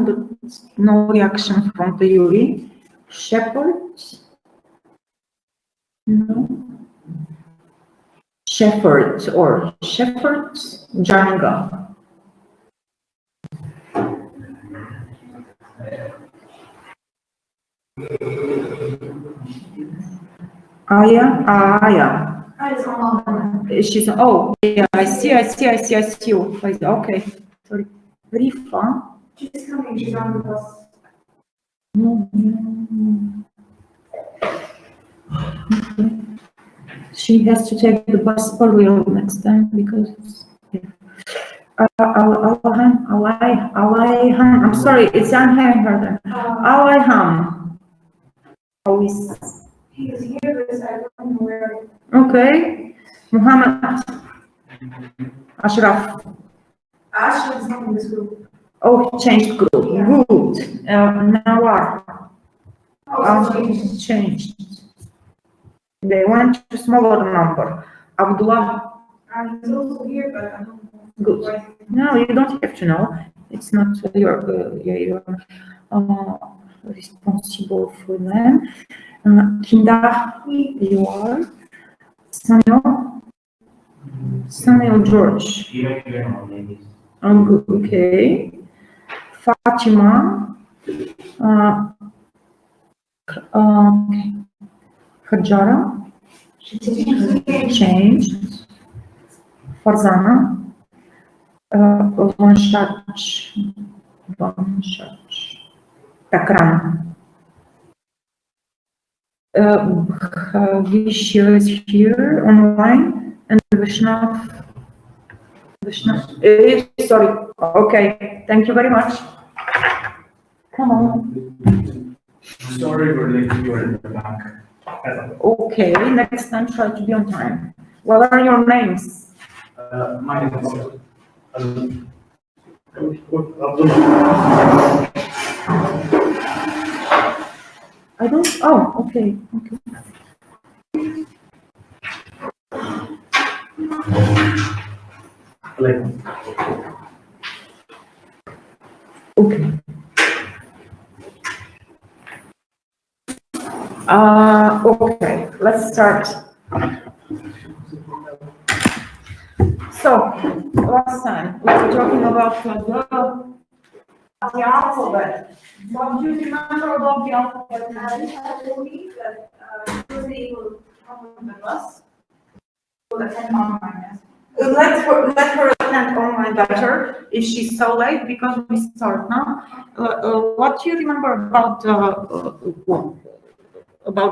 reaction, but no reaction from the Yuri. Shepherds? No. Shepherds or Shepherds? Django. Aya. She's, oh, yeah, I see you. Okay, sorry. Rifa. She's coming, she's on the bus. No. She has to take the bus probably next time because. Alayham. I'm sorry, it's unheard. Alayham. How is? He is here, but I don't know where. Okay. Muhammad. Ashraf. Ashraf is not in this group. Oh, changed group. Yeah. Good. Nawar. Changed. They went to smaller number. Abdullah. He's also here, but I don't know. Good. No, you don't have to know. It's not your responsible for them. Kinda, you are. Samuel George. Good. Okay. Fatima. Hajara. Changed. Farzana. Vanshach. Takran. Vishya is here online, and Vishnav. Sorry. Okay. Thank you very much. Come on. Sorry for leaving you in the back. Okay. Next time, try to be on time. What are your names? My name is I don't. Oh, okay. Okay. Okay, let's start. So, last time we were talking about the alphabet. What do you remember about the alphabet? I believe that Tuesday will come on the bus. Will attend online. Let her attend online better if she's so late because we start now. What do you remember about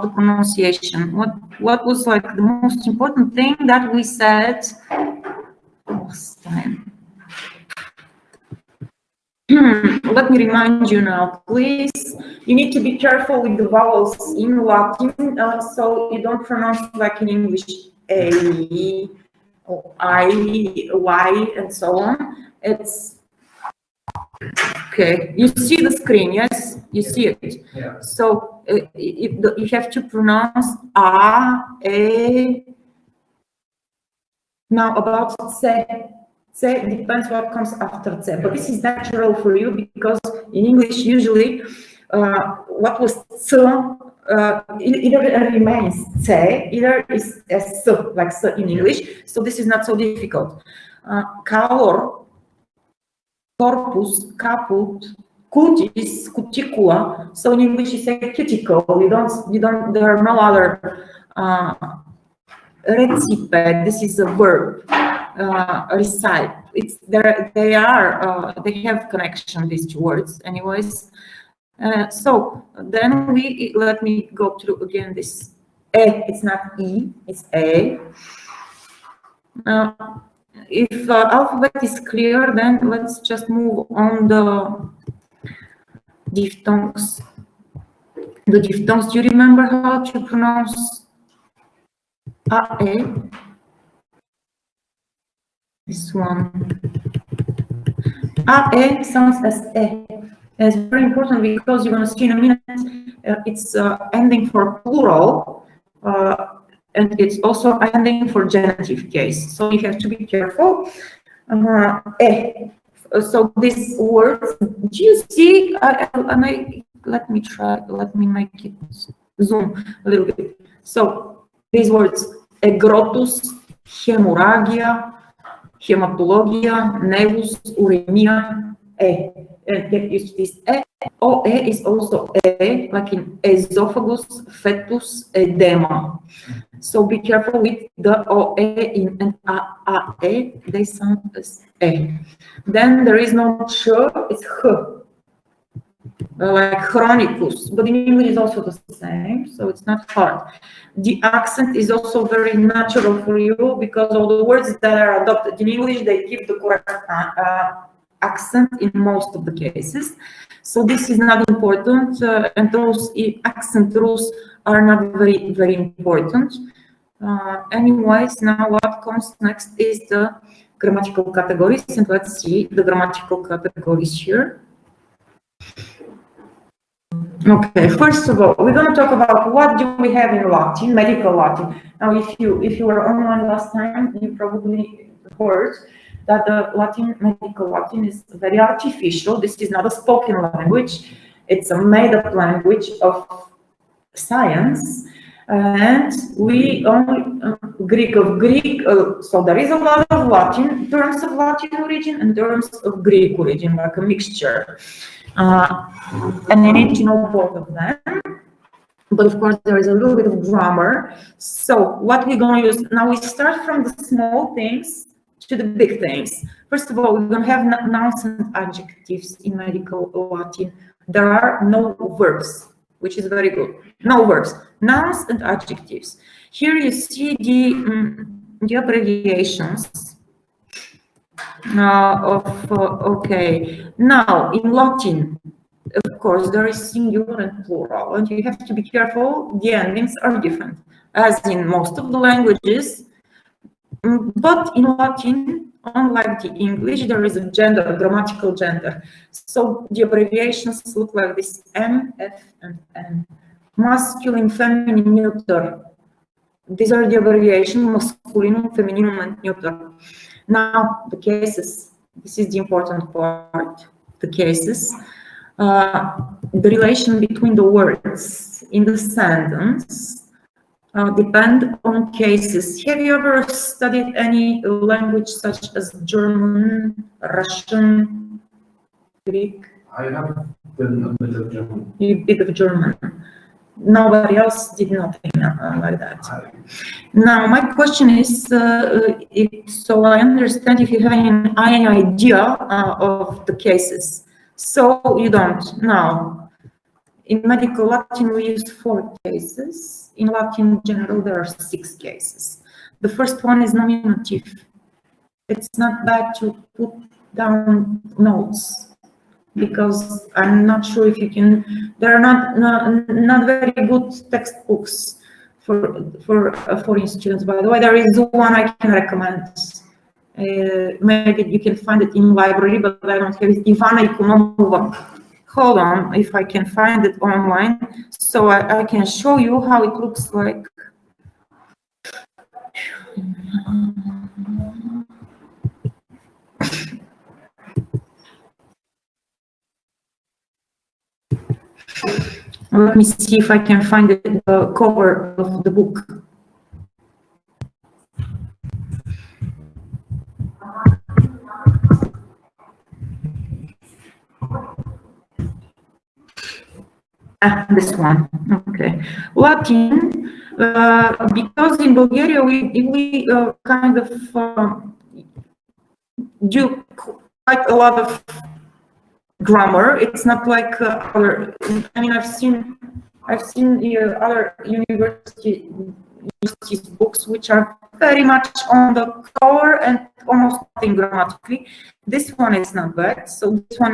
the pronunciation? What was like the most important thing that we said last time? Let me remind you now, please. You need to be careful with the vowels in Latin, so you don't pronounce like in English A, or I, Y, and so on. It's okay. You see the screen, yes? You see it. Yeah. So you have to pronounce A, E. Now about C. C depends what comes after C, but this is natural for you because in English usually what was C either remains C, either is S, like S in English. So this is not so difficult. Calor, corpus, caput, cutis, cuticula. So in English you say cuticle. You don't. There are no other. Recipe. This is a verb. Recite. It's there. They have connection. These two words, anyways. So then let me go through again this A. It's not E. It's A. If alphabet is clear, then let's just move on the diphthongs. The diphthongs. Do you remember how to pronounce A? This one. A sounds as E. It's very important because you're going to see in a minute it's ending for plural and it's also ending for genitive case. So you have to be careful. So these words, do you see? Let me try. Let me make it zoom a little bit. So these words: agrotus, hemorrhagia, hematologia, nevus, uremia, get used to this. OE is also E, like in esophagus, fetus, edema. So be careful with the OE in an AE, they sound as E. Then there is no ch, it's H, like chronicus, but in English is also the same, so it's not hard. The accent is also very natural for you because all the words that are adopted in English, they give the correct accent in most of the cases. So this is not important, and those accent rules are not very, very important. Anyways, now what comes next is the grammatical categories, and let's see the grammatical categories here. Okay, first of all, we're going to talk about what do we have in Latin, medical Latin. Now, if you were online last time, you probably heard that the medical Latin is very artificial. This is not a spoken language. It's a made-up language of science. And we only Greek of Greek, so there is a lot of Latin, terms of Latin origin and terms of Greek origin, like a mixture. And you need to know both of them. But of course, there is a little bit of grammar. So what we're going to use, now we start from the small things to the big things. First of all, we're going to have nouns and adjectives in medical Latin. There are no verbs, which is very good. No verbs, nouns and adjectives. Here you see the abbreviations okay. Now, in Latin, of course, there is singular and plural, and you have to be careful. The endings are different, as in most of the languages. But in Latin, unlike the English, there is a gender, a grammatical gender. So the abbreviations look like this: M, F, and N. Masculine, feminine, neuter. These are the abbreviations: masculinum, femininum, and neuter. Now, the cases. This is the important part. The cases. The relation between the words in the sentence depend on cases. Have you ever studied any language such as German, Russian, Greek? I have done a bit of German. A bit of German. Nobody else did nothing like that. Now, my question is, so I understand if you have any idea of the cases. So you don't. Now, in medical Latin, we use 4 cases. In Latin in general, there are 6 cases. The first one is nominative. It's not bad to put down notes, because I'm not sure if you can. There are not very good textbooks for students. By the way, there is one I can recommend. Maybe you can find it in library, but I don't have it. Ivana Ikonomova. Hold on, if I can find it online, so I can show you how it looks like. Let me see if I can find the cover of the book. This one. Okay. Latin, because in Bulgaria we kind of do quite a lot of grammar. It's not like other. I mean, I've seen other universities books which are very much on the cover and almost nothing grammatically. This one is not bad. So this one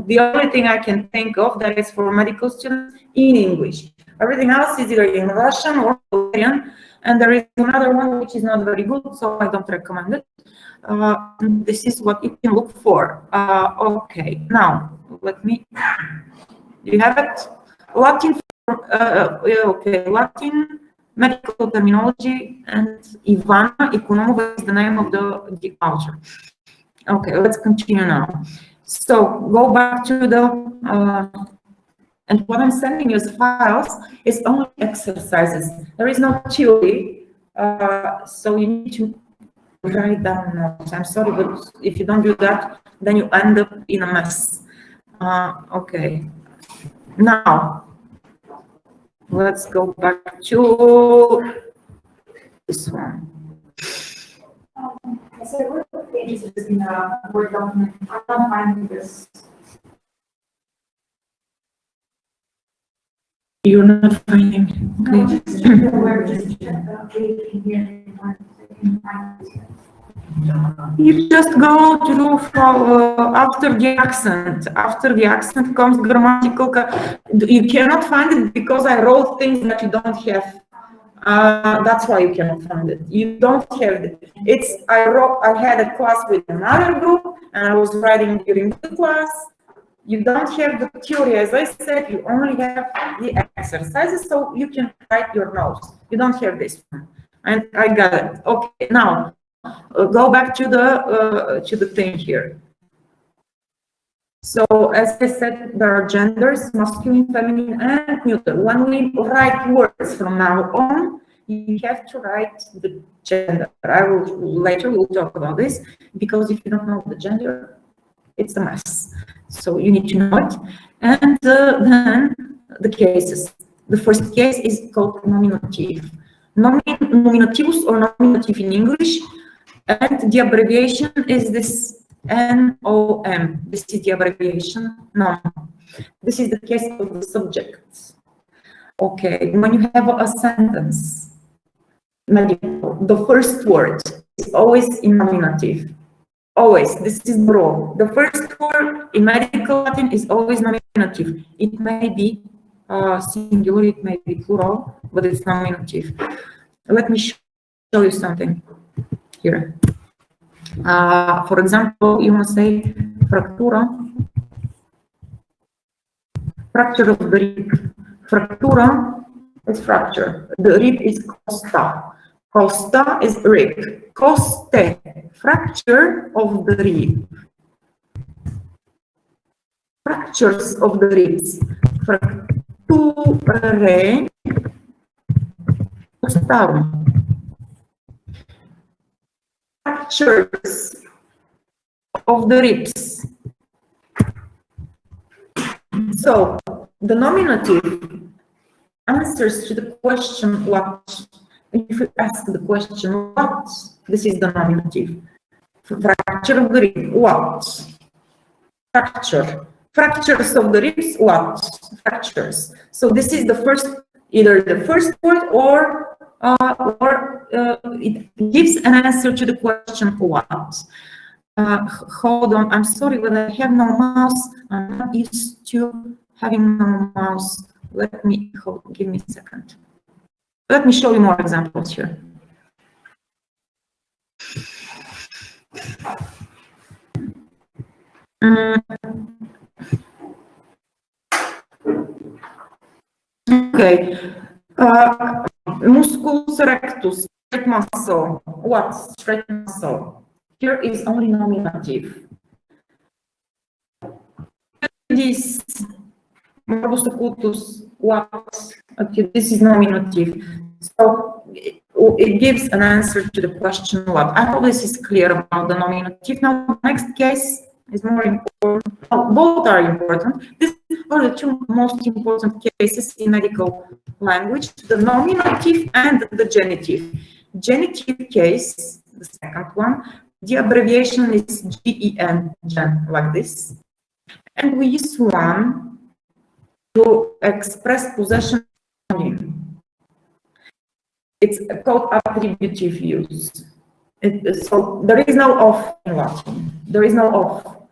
the only thing I can think of that is for medical students in English. Everything else is either in Russian or Bulgarian, and there is another one which is not very good, so I don't recommend it. This is what you can look for. Okay, now let me. Do you have it? Latin. Okay, Latin. Medical terminology, and Ivana Ikonomova is the name of the author. Okay, let's continue now. So go back to the, and what I'm sending you as files is only exercises. There is no theory, so you need to write down notes. I'm sorry, but if you don't do that, then you end up in a mess. Okay, now let's go back to this one. I said, what are the pages in the Word document? I don't find this. You're not finding. No, Okay. just the Word, just check the page in here. and find it. You just go through after the accent. After the accent comes grammatical. You cannot find it because I wrote things that you don't have. That's why you cannot find it. You don't have it. I had a class with another group and I was writing during the class. You don't have the theory, as I said, you only have the exercises, so you can write your notes. You don't have this one. And I got it. Okay, now go back to the thing here. So as I said, there are genders, masculine, feminine, and neuter. When we write words from now on, you have to write the gender. Later we'll talk about this, because if you don't know the gender, it's a mess. So you need to know it. And then the cases. The first case is called nominative. Nominativus or nominative in English. And the abbreviation is this NOM. This is the abbreviation nom. This is the case of the subject. Okay, when you have a sentence, medical, the first word is always in nominative. Always, this is the rule. The first word in medical Latin is always nominative. It may be singular, it may be plural, but it's nominative. Let me show you something here. For example, you must say fractura, fracture of the rib. Fractura is fracture. The rib is costa. Costa is rib. Coste, fracture of the rib. Fractures of the ribs. Fracture costarum. Fractures of the ribs. So the nominative answers to the question what. If you ask the question what, this is the nominative. Fracture of the rib, what? Fracture. Fractures of the ribs, what? Fractures. So this is the first, either the first word or it gives an answer to the question what. Hold on, I'm sorry, but I have no mouse. I'm not used to having no mouse. Let me give me a second. Let me show you more examples here. Okay. Musculus rectus, straight muscle. What? Straight muscle. Here is only nominative. This morbus occultus, what? Okay, this is nominative. So it gives an answer to the question what. I hope this is clear about the nominative. Now, the next case is more important. Oh, both are important. These are the two most important cases in medical language, the nominative and the genitive. Genitive case, the second one, the abbreviation is GEN, gen, like this. And we use one to express possession. It's called attributive use. So there is no of in Latin. There is no of.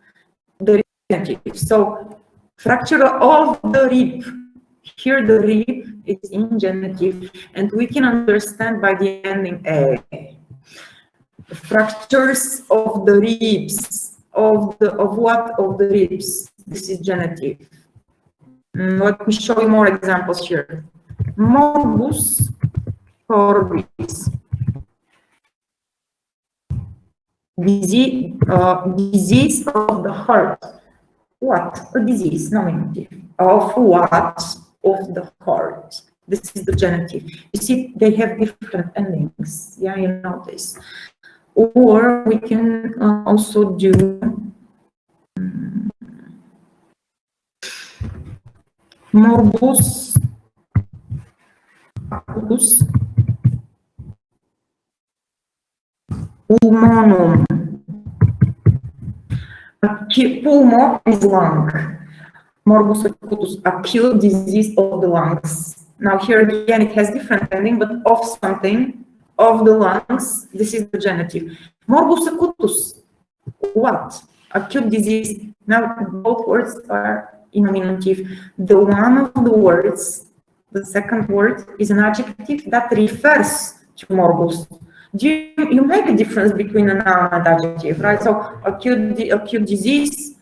There is genitive. So fracture of the rib. Here the rib is in genitive, and we can understand by the ending a. Fractures of the ribs. Of what? Of the ribs. This is genitive. Let me show you more examples here. Morbus orbis. disease of the heart. What? A disease, nominative. Of what? Of the heart. This is the genitive. You see, they have different endings. Yeah, you know this. Or we can also do morbus pulmonum. Pulmo is lung. Morbus acutus, acute disease of the lungs. Now here again it has different ending, but of something, of the lungs, this is the genitive. Morbus acutus, what? Acute disease. Now both words are in nominative. The one of the words, the second word, is an adjective that refers to morbus. You make a difference between a noun and adjective, right? So acute disease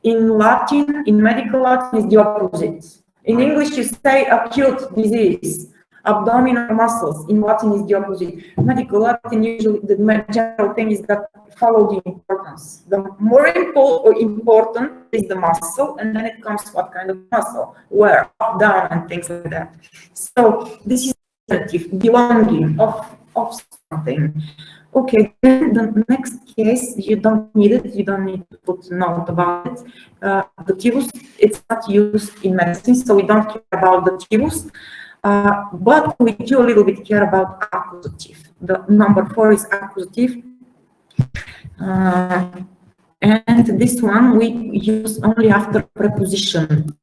in Latin, in medical Latin, is the opposite. In English, you say acute disease, abdominal muscles. In Latin, is the opposite. Medical Latin, usually the general thing is that follow the importance. The more important is the muscle, and then it comes what kind of muscle, where, up, down, and things like that. So this is belonging of something. Okay, then the next case, you don't need it, you don't need to put a note about it. The tivus, it's not used in medicine, so we don't care about the tivus, but we do a little bit care about accusative. The number 4 is accusative. And this one we use only after preposition.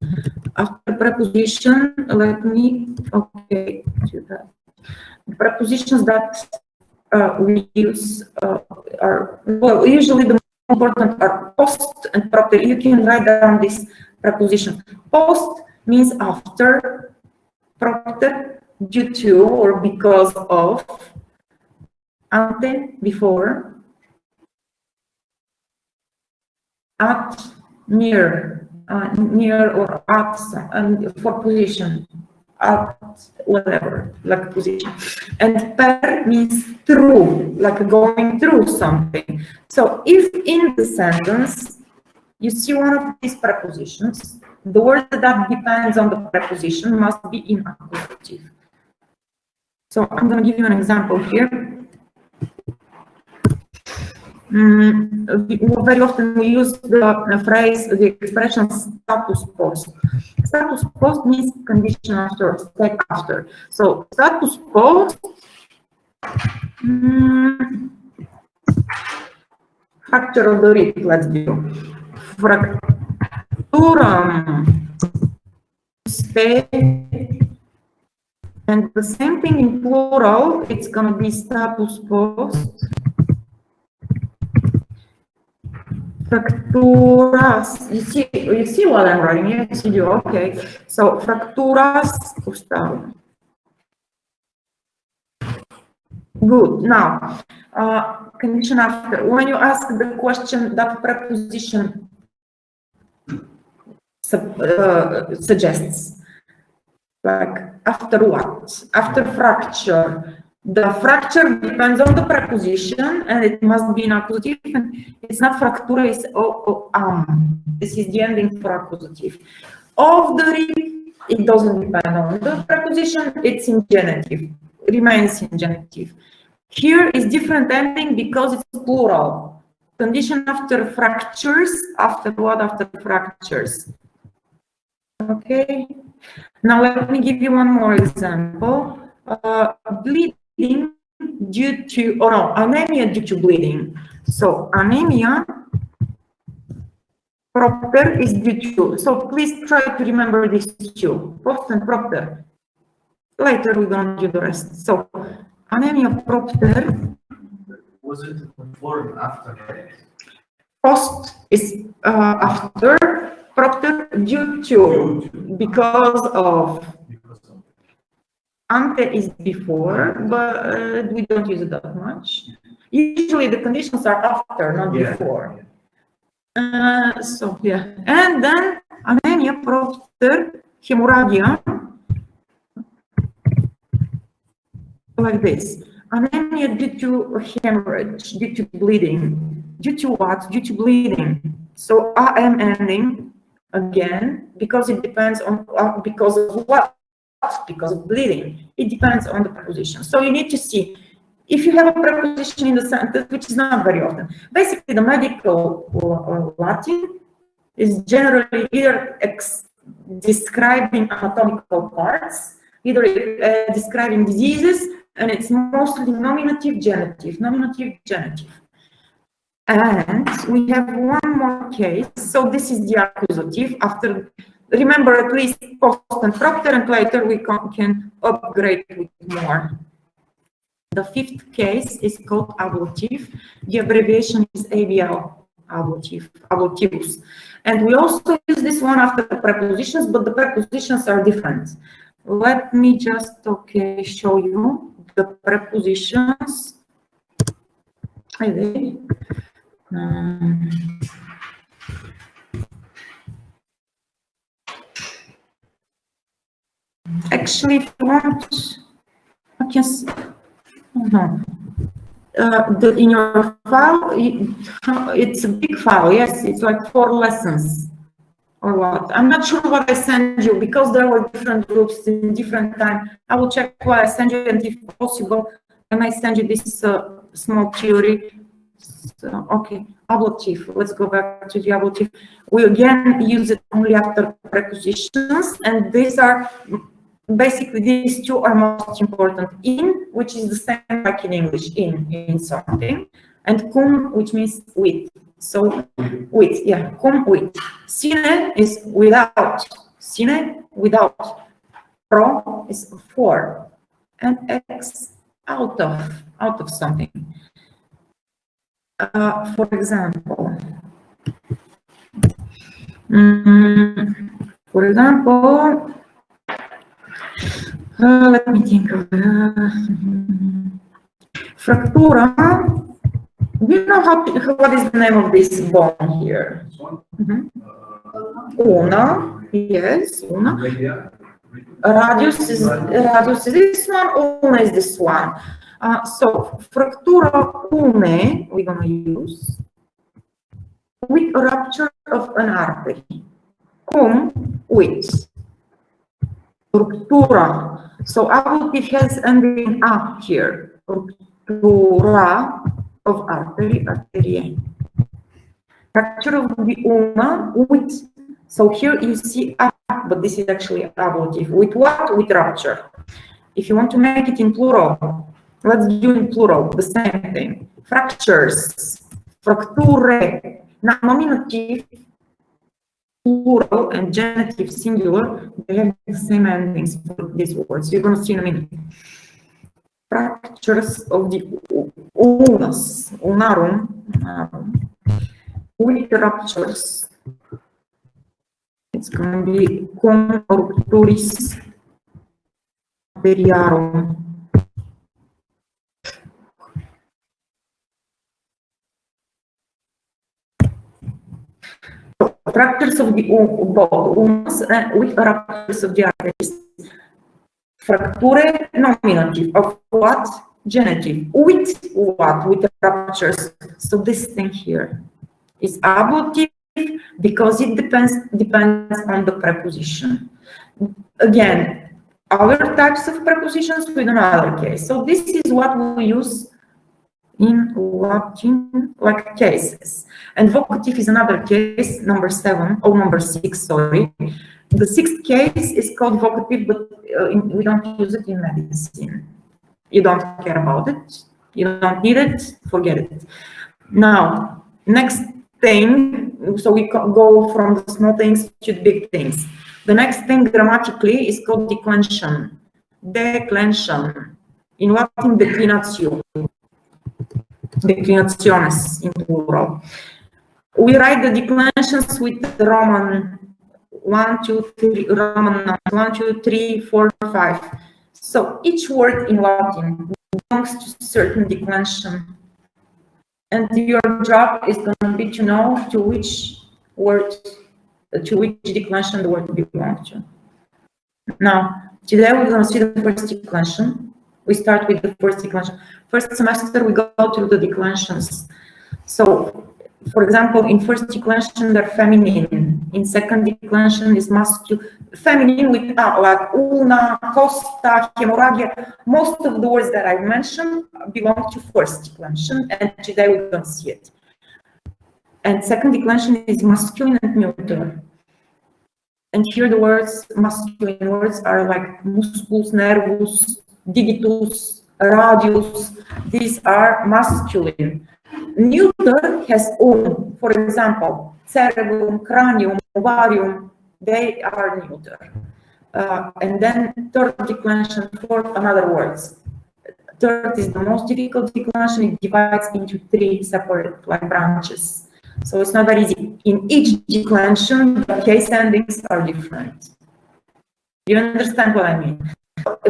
After preposition, let me, okay, do that. The prepositions that we use are, well, usually the most important are post and propter. You can write down this preposition. Post means after, propter, due to or because of, ante, before, at, near, near or at, and for position, at whatever, like position. And per means through, like going through something. So if in the sentence you see one of these prepositions, the word that depends on the preposition must be in accusative. So I'm going to give you an example here. Very often we use the phrase, the expression status post. Status post means condition after, step after. So status post, fracture of the rib, let's do. Fracturam spe, and the same thing in plural, it's going to be status post. Fracturas, you see what I'm writing? Yes, you do. Okay. So fracturas crustarum. Good. Now, condition after. When you ask the question that preposition suggests, like after what? After fracture. The fracture depends on the preposition, and it must be in accusative. And it's not fractura, it's am. This is the ending for accusative. Of the rib, it doesn't depend on the preposition, it's in genitive, remains in genitive. Here is different ending because it's plural. Condition after fractures, after what? After fractures. Okay. Now let me give you one more example. Bleeding due to, oh no, anemia due to bleeding. So anemia propter is due to. So please try to remember these two, post and propter. Later we're going to do the rest. So anemia propter. Was it before and after? Post is after, propter due to, because of. Ante is before, but we don't use it that much. Usually the conditions are after, not before. So yeah, and then anemia propter hemorrhagia, like this. anemia due to hemorrhage, due to bleeding. Due to what? Due to bleeding. So am ending again because it depends on because of what? Because of bleeding. It depends on the preposition. So you need to see if you have a preposition in the sentence, which is not very often. Basically, the medical Latin is generally either describing anatomical parts, either describing diseases, and it's mostly nominative, genitive, nominative, genitive. And we have one more case. So this is the accusative. After, remember, at least post and propter, and later we can upgrade with more. The fifth case is called ablative. The abbreviation is ABL, ablative, ablativus. And we also use this one after the prepositions, but the prepositions are different. Let me just, show you the prepositions. Are they? Actually, if you want, I can see. No. In your file, it's a big file. Yes, it's like 4 lessons or what. I'm not sure what I sent you because there were different groups in different time. I will check what I sent you, and if possible, I might send you this small theory. So, okay, ablative. Let's go back to the ablative. We again use it only after prepositions, and these are basically these two are most important. In, which is the same like in English, in something, and cum, which means with. So with, yeah, cum with. Sine is without. Sine without. Pro is for, and ex out of something. For example, let me think of fractura. Do you know what is the name of this bone here? Una, yes, una. Radius is this one, ulna is this one. So fractura une we're gonna use with a rupture of an artery. Cum with ruptura. So ablative has ending up here. Ruptura of artery, arterie. Rupture of the ulna with. So here you see up, but this is actually ablative. With what? With rupture. If you want to make it in plural, let's do in plural, the same thing. Fractures, fracture. Now, nominative, plural, and genitive, singular, they have the same endings for these words. You're going to see in a minute. Fractures of the ulnus, ulnarum, with ruptures. It's going to be cum rupturis periarum. Fractures of the ulnus with ruptures of the arteries. Fracture nominative of what? Genitive. With what? With the ruptures. So this thing here is ablative because it depends on the preposition. Again, other types of prepositions with another case. So this is what we use in Latin, like cases. And vocative is another case, number 7, or number 6, sorry. The 6th case is called vocative, but we don't use it in medicine. You don't care about it, you don't need it, forget it. Now, next thing, so we go from the small things to the big things. The next thing grammatically is called declension. Declension. In Latin, declinatio. Declinationes in plural. We write the declensions with the Roman 1, 2, 3, Roman 1, 2, 3, 4, 5. So each word in Latin belongs to certain declension. And your job is going to be to know to which word, to which declension the word belongs to. Now, today we're going to see the first declension. We start with the first declension. first semester we go through the declensions. So, for example, in first declension they're feminine, in second declension is masculine, feminine with like ulna, costa, hemorrhagia. Most of the words that I mentioned belong to first declension, and today we don't see it. And second declension is masculine and neuter. And here the words, masculine words are like musculus, nervus, digitus, radius. These are masculine. Neuter has for example, cerebrum, cranium, ovarium, they are neuter. And then third declension, fourth, another words. Third is the most difficult declension. It divides into 3 separate like branches. So it's not that easy. In each declension, the case endings are different. You understand what I mean?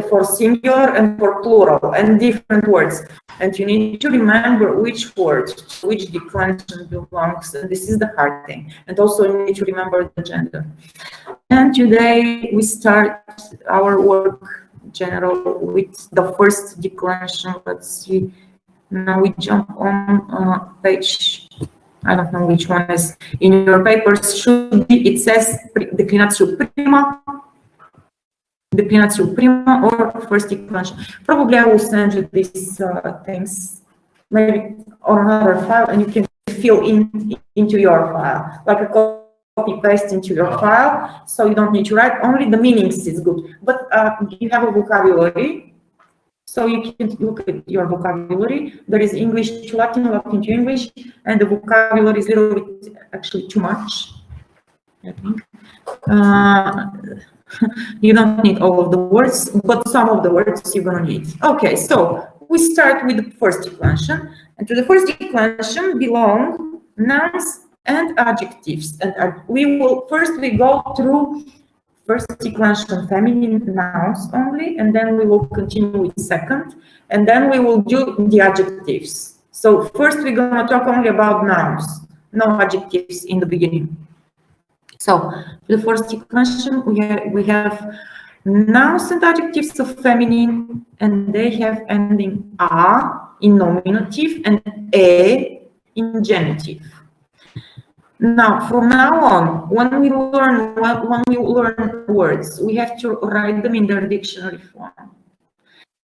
For singular and for plural and different words. And you need to remember which word, which declension belongs. And this is the hard thing. And also you need to remember the gender. And today we start our work general with the first declension. Let's see. Now we jump on page, I don't know which one is in your papers. Should be, it says declinatio prima or first declension. Probably I will send you these things maybe on another file, and you can fill into your file, like a copy paste into your file, so you don't need to write. Only the meanings is good, but you have a vocabulary, so you can look at your vocabulary. There is English to Latin, Latin to English, and the vocabulary is a little bit actually too much, I think. You don't need all of the words, but some of the words you're gonna need. Okay, so we start with the first declension, and to the first declension belong nouns and adjectives. And we go through first declension feminine nouns only, and then we will continue with second, and then we will do the adjectives. So first we're gonna talk only about nouns, no adjectives in the beginning. So the first declension, we have nouns and adjectives of feminine, and they have ending a in nominative and e in genitive. Now, from now on, when we learn words, we have to write them in their dictionary form.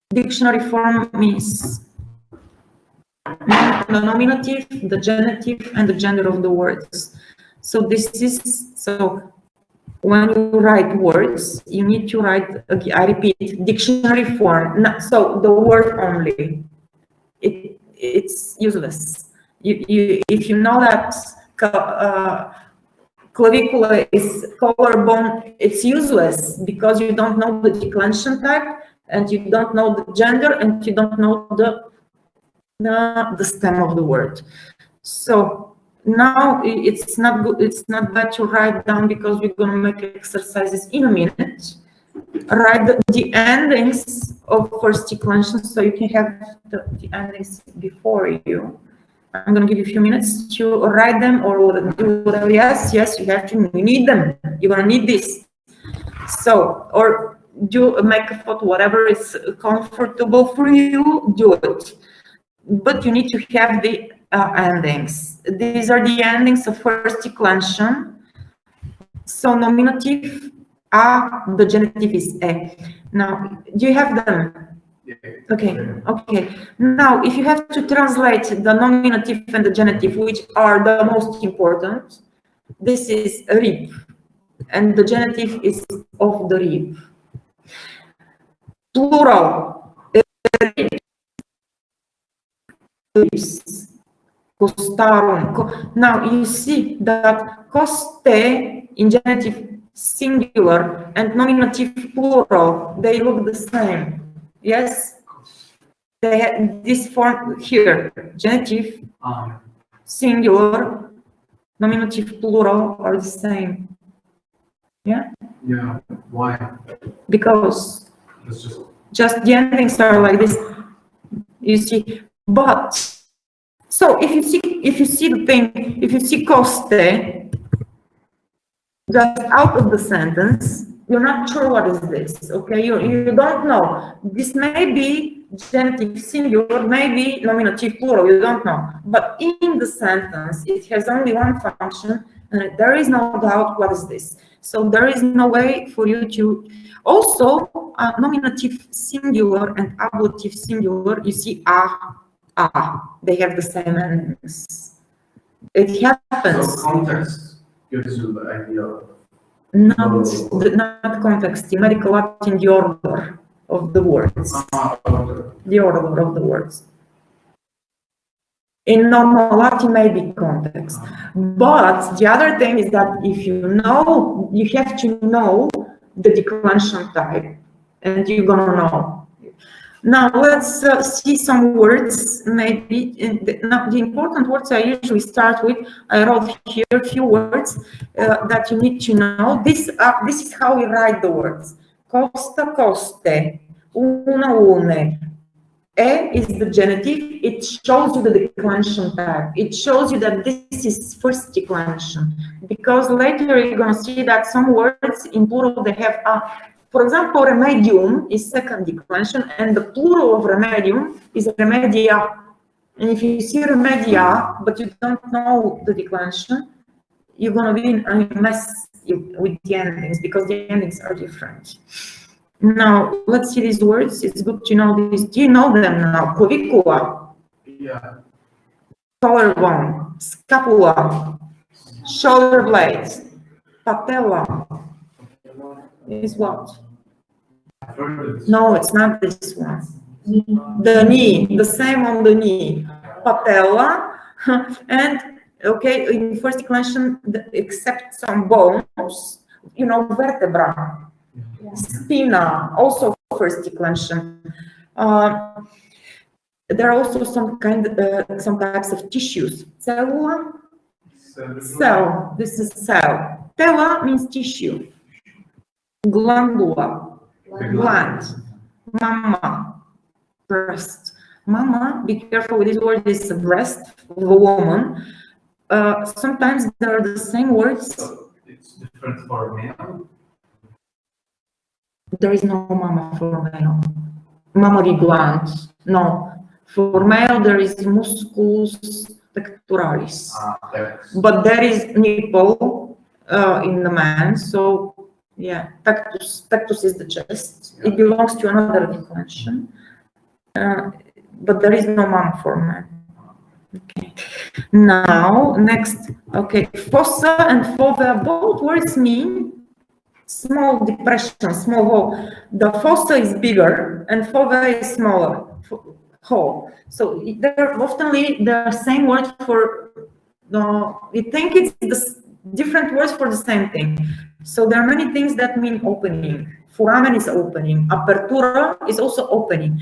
Dictionary form means the nominative, the genitive, and the gender of the words. So when you write words, you need to write, I repeat, dictionary form. So the word only, it's useless. If you know that clavicula is collarbone, it's useless because you don't know the declension type, and you don't know the gender, and you don't know the stem of the word. So now it's not good. It's not bad to write down, because we're going to make exercises in a minute. Write the endings of first declension, so you can have the endings before you. I'm going to give you a few minutes to write them or do whatever. Yes, you have to. You need them. You're going to need this. So, or make a photo, whatever is comfortable for you, do it. But you need to have the endings. These are the endings of first declension. So nominative a, the genitive is e. Now, do you have them? Yeah. Okay. Now, if you have to translate the nominative and the genitive, which are the most important, this is rib, and the genitive is of the rib. Plural. Costarum. Now you see that coste in genitive singular and nominative plural, they look the same. Yes, they have this form here, genitive singular, nominative plural are the same. Yeah. Yeah. Why? Because It's just the endings are like this. You see, but so if you see the thing, if you see coste just out of the sentence, you're not sure what is this. Okay, you don't know. This may be genitive singular, maybe nominative plural, you don't know. But in the sentence, it has only one function, and there is no doubt what is this. So there is no way for you to... Also, nominative singular and ablative singular, you see, they have the same endings. It happens. So context gives you the idea of... Not context, numerical Latin, the order of the words. The order of the words. In normal Latin, maybe context. But the other thing is that if you know, you have to know the declension type, and you're gonna know. Now let's see some words. Maybe the important words I usually start with. I wrote here a few words that you need to know. This is how we write the words. Costa, coste, una, une. E is the genitive. It shows you the declension type. It shows you that this is first declension, because later you're going to see that some words in plural they have a. For example, remedium is second declension, and the plural of remedium is remedia. And if you see remedia, but you don't know the declension, you're going to be in a mess with the endings, because the endings are different. Now, let's see these words. It's good to know these. Do you know them now? Clavicula. Yeah. Collarbone. Scapula. Shoulder blades. Patella. Is what? No, it's not this one. The knee. The same on the knee. Patella. And, okay, in first declension, except some bones, you know, vertebra. Spina, also first declension. There are also some types of tissues. Cellula, cell. This is cell. Tela means tissue. Glandula, gland. Mama, breast. Mama, be careful with this word. Is a breast of a woman. Sometimes there are the same words. So it's different for male. There is no mama for male. Mammary gland. No. For male, there is musculus pectoralis. But there is nipple in the man. So, yeah, pectus. Pectus is the chest. It belongs to another declension. But there is no mama for man. Okay. Now, next. Okay. Fossa and fovea, both words mean small depression, small hole. The fossa is bigger and fovea is smaller hole. So they're often the same word for we think it's the different words for the same thing. So there are many things that mean opening. Foramen is opening. Apertura is also opening.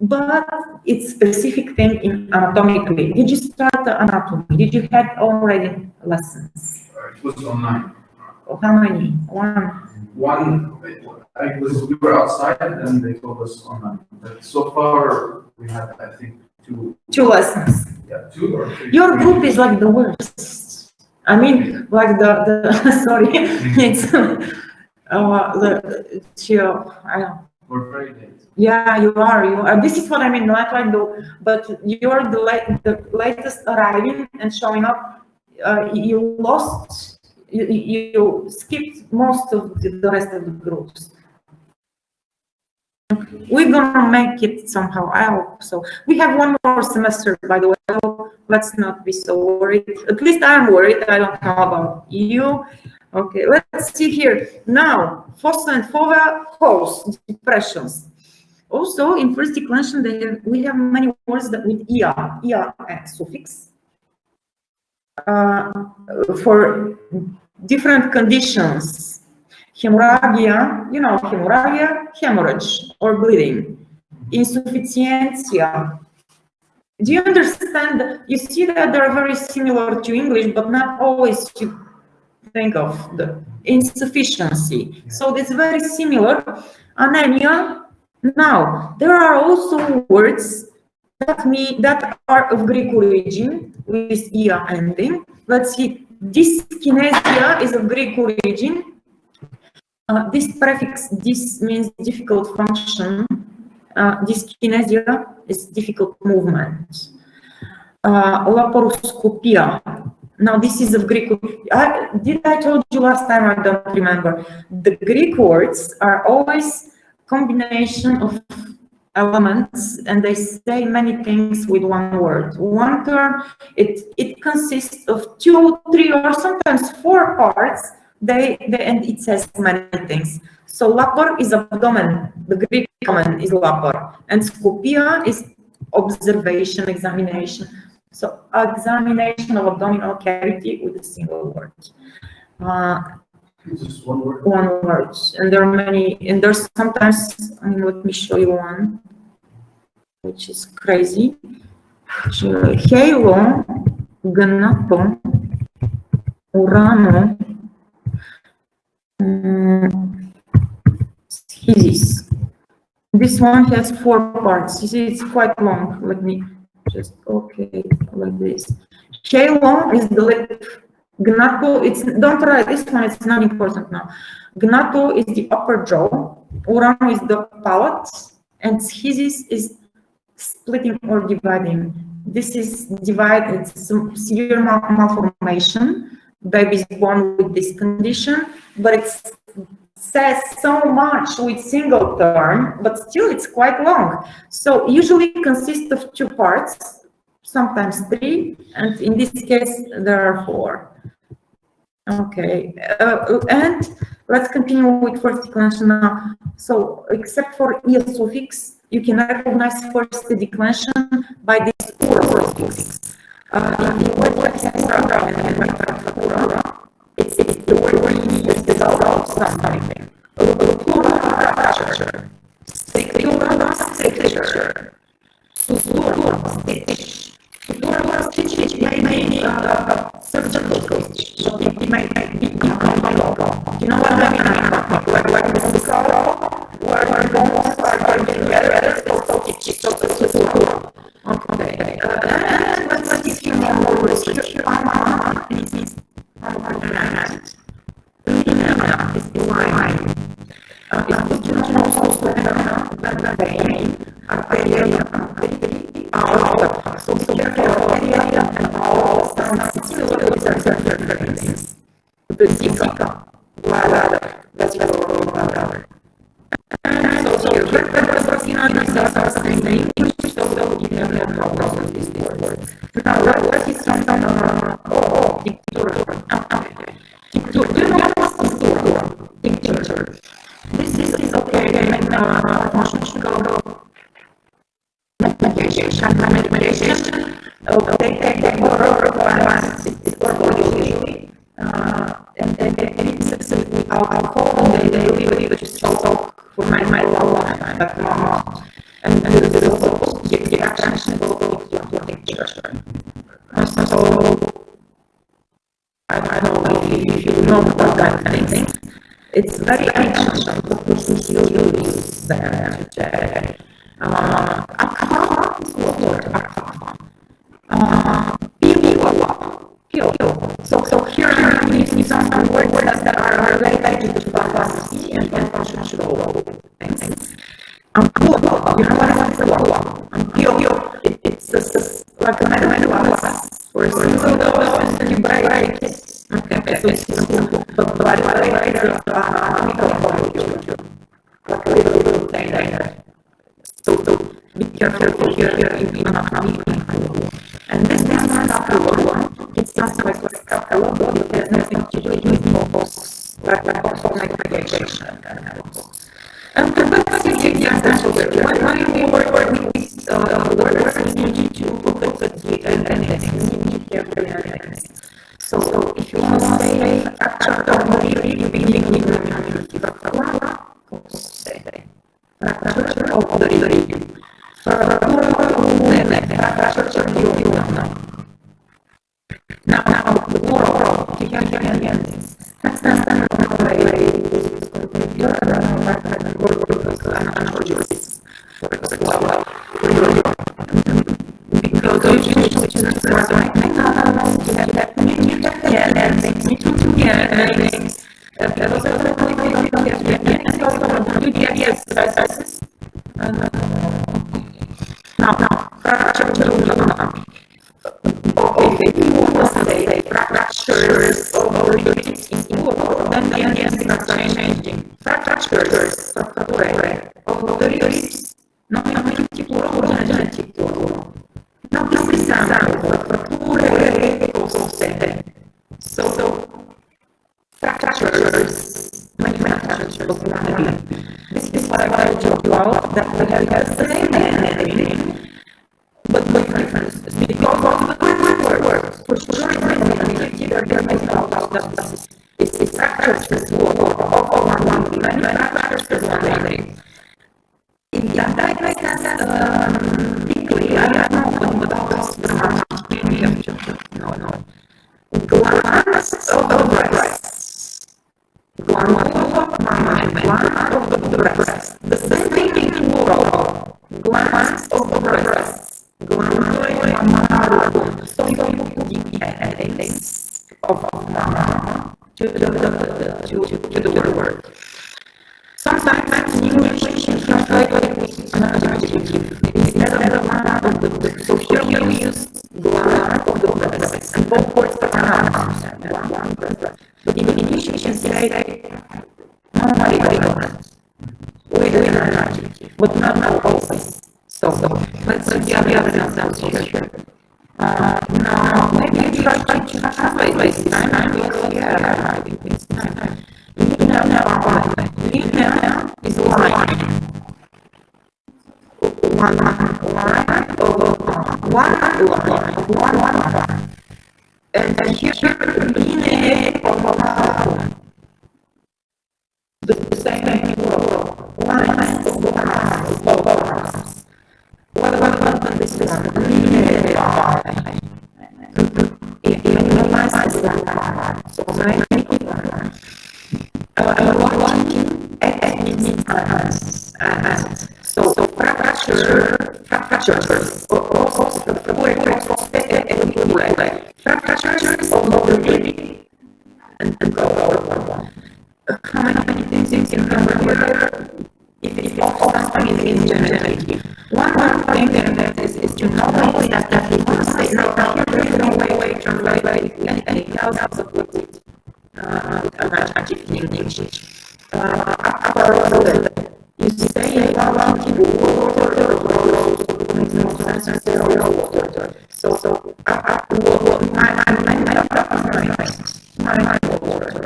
But it's specific thing in anatomically. Did you start anatomy? Did you have already lessons? It was online. How many? One. We were outside and they told us online. But so far we had, I think, two lessons. Yeah, 2 or 3. Your group is like the worst. I mean, like the sorry, it's I don't. We're very late. Yeah, you are. This is what I mean. Not like but you're the latest arriving and showing up. You lost. You skipped most of the rest of the groups. We're gonna make it somehow. I hope so. We have one more semester, by the way. So let's not be so worried. At least I'm worried. I don't know about you. Okay, let's see here. Now, fossa and fovea, holes, depressions. Also, in first declension, we have many words that with ia suffix. For different conditions. Hemorrhagia, you know, hemorrhage or bleeding. Insufficiencia. Do you understand? You see that they're very similar to English, but not always to think of the insufficiency. So it's very similar. Anemia. Now, there are also words that are of Greek origin with ia ending. Let's see. Dyskinesia is of Greek origin. This prefix, this means difficult function. Dyskinesia is difficult movement. Laparoscopia. Now this is of Greek. Did I told you last time? I don't remember. The Greek words are always combination of elements, and they say many things with one word. One term, it consists of 2, 3, or sometimes 4 parts. And it says many things. So lapar is abdomen. The Greek abdomen is lapar, and scopia is observation, examination. So examination of abdominal cavity with a single word. Just one word. One word, and there are many, and there's sometimes, let me show you one, which is crazy. Halo, gnato, urano, schisis. This one has 4 parts. You see, it's quite long. Let me just, okay, like this. Halo is the lip. Gnato, don't write this one, it's not important now. Gnato is the upper jaw, urano is the palate, and schisis is splitting or dividing. This is divided, it's severe malformation. Baby is born with this condition, but it says so much with single term, but still it's quite long. So usually it consists of 2 parts, sometimes 3, and in this case there are 4. Okay, and let's continue with first declension now. So except for ear suffix, you can recognize first the declension by this ura suffix. In the word like it's the word where you use the vowel of something. Ruptura, strictura, stricture. Susurra, stitch. Susurra, stitch may be surgical stitch. It may be chemical. You know what I mean? Like the skull, where the bones are together, so stitch. Okay. And let's give you more research. It means Limina is the line. It's the also the vein, arteria, aorta. So here arteria and aorta are things. The zika, bladder, vesicular bladder. And so here, these are saying the English, so you never have no problem with these words. Now, what is some picture. This is okay, medication. They take oral usually, and it's with alcohol. They really just talk for my long, and this is also the attention to picture. So I don't know if you know about that anything. It's very ancient, but we still use them today. Akha is what word? Akha. So here we see some words that are related to pharmacy and functional things. You know what is a law? It's like a medical class. For example, you buy it. Okay, so it's simple, but by the way, there's like a little thing there. So be careful here in anatomy. And this is scapula. It sounds like a scapula, but it has nothing to do with logos, like medication. And let's see the example here. When we work with these words, we need to look at the endings. So if you want to say fracture of the delivery, you begin with the say fracture of the delivery. Now, the plural, you have the endings. Next time, Now, fracture okay, if you want to say fractures or units in plural, then the endings are changing. Fractures of the units, nominative plural, genitive plural. Now, this is example for plural also say. So, fractures, many fractures of one. This is what I want to talk about, that we have the same ending, but with differences. Because of the words, for sure, there may not that it's fractures of one, many fractures of one ending. If that makes sense, deeply, I don't know about grammatically, no. Glance of the breast. Glance of the breast. The same thing in plural. Glance of the breast. Glance. So you put the endings of to the word. Sometimes in English you translate it with an adjective instead of the so here we use glance of the breast, and both words are nouns. But in English you can say normally with an adjective, but not always. So let's see the other examples here. Now maybe you try to translate this time. Yeah, I think it's time. Linear is a line. One line. And here, linear of the same plural. Lines of lines. What this one? Linear line. If you analyze this one, so many people so fractures and go how many things you can remember if it's something is generative. One thing that is to know that we want to say now here there is no way to translate anything else but it an adjective in English. You say water makes no sense. Water. So my water.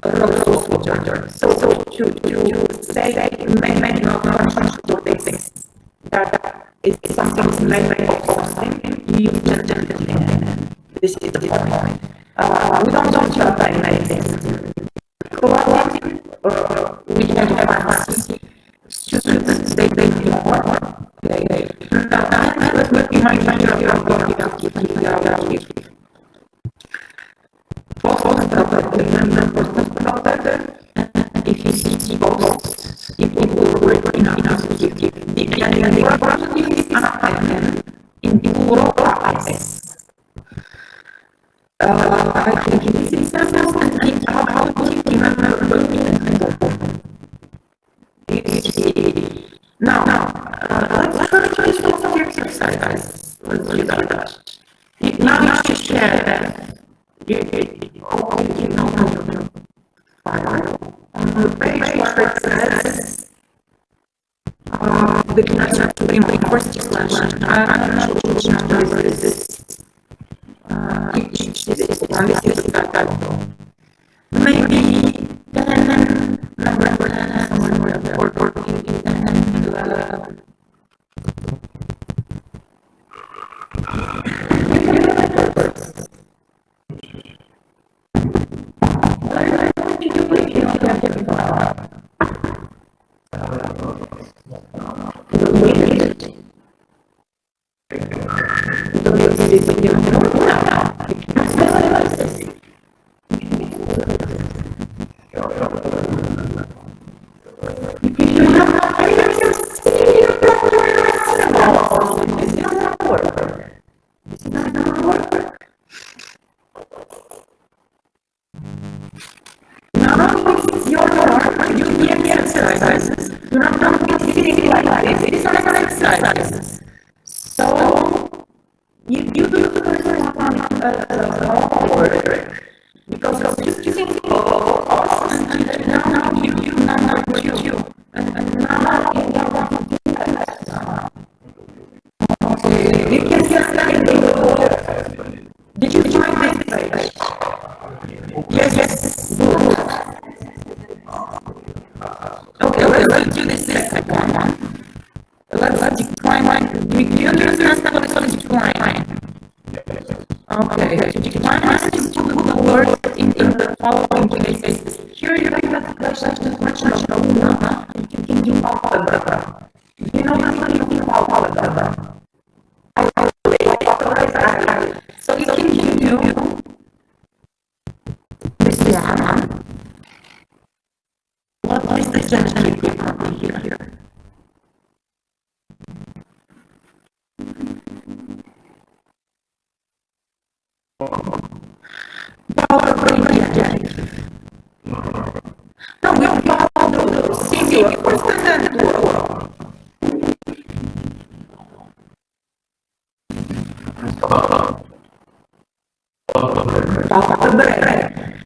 Rose water. So to say many of things that is something made of something, you use genitive. This is the point. We don't talk about many things. We have pharmacy. Students, they more. Now, let me find if you see posts, it will work enough to give the positive in plural classes. I think in this example, and how do you remember now, let's try to solve the exercise. Let's do that. Now you share you know on the page where it says the connection to the first slash. I'm not sure which number is this. This is that maybe 10, number 10, somewhere or 14, 10, 11. Now exercises. You're not going to be sitting like this. It is not an exercise. So you do the first one word because you think of and now you number two and now you want to do that. Okay, you can just did you find this page? Yes. Good. Okay, let's do the second one. Let's define. Do you understand what is decline? Okay, to define is to put the word in the following cases. Here you have the question of Luna. You can do algebra. You know how you do algebra. So you can do this one. What is the general here? Power gradient. No, we follow the singular first and then plural.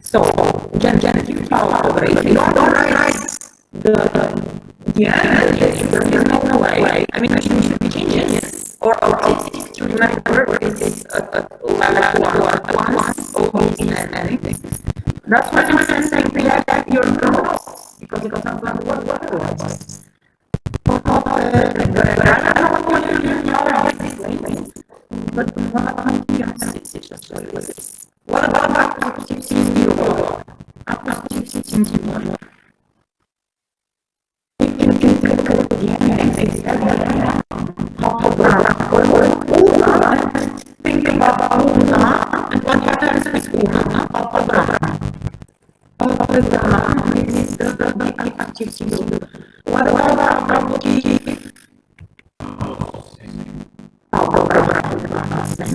So, genitive power. If you don't write the end, there is no way. I mean, you should be genius or autistic to remember this is once always and anything. That's why I'm saying they have your notes because it doesn't plan what otherwise. But I don't know what you know but what it's just like this. What about active zero? Active zero. You can take a look at the think about Una and what happens with Una. Algebra is the active zero. What about active?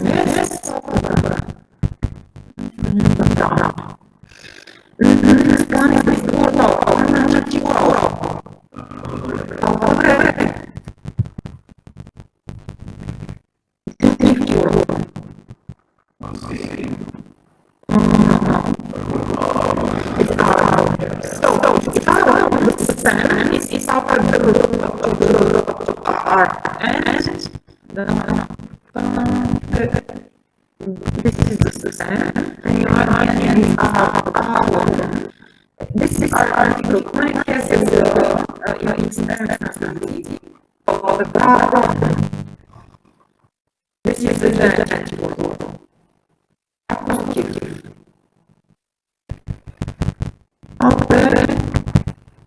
Yes, this is the same, and you this is our article. When it has your externality of the problem, this is the genitive word. Okay,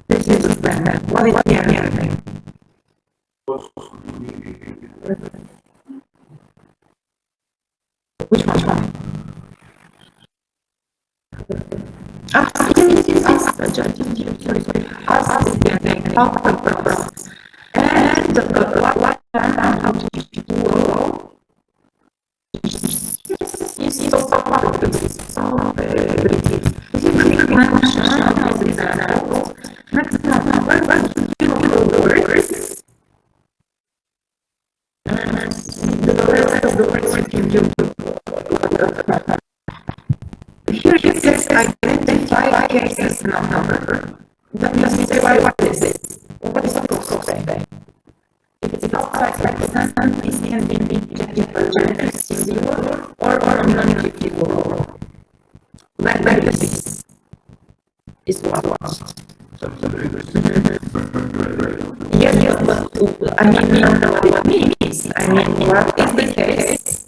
this is the standard. What is the other thing? Which one? And the what how to plural is so next one, let's do the words and the rest of the words you can do. Here it says identify cases number. That means we say what is this? What is supposed to say? If it's outside like sentence, this can be genitive singular or non-genitive plural. Like this is what was. Yes, but I mean, we don't know what it means. I mean, what is the case?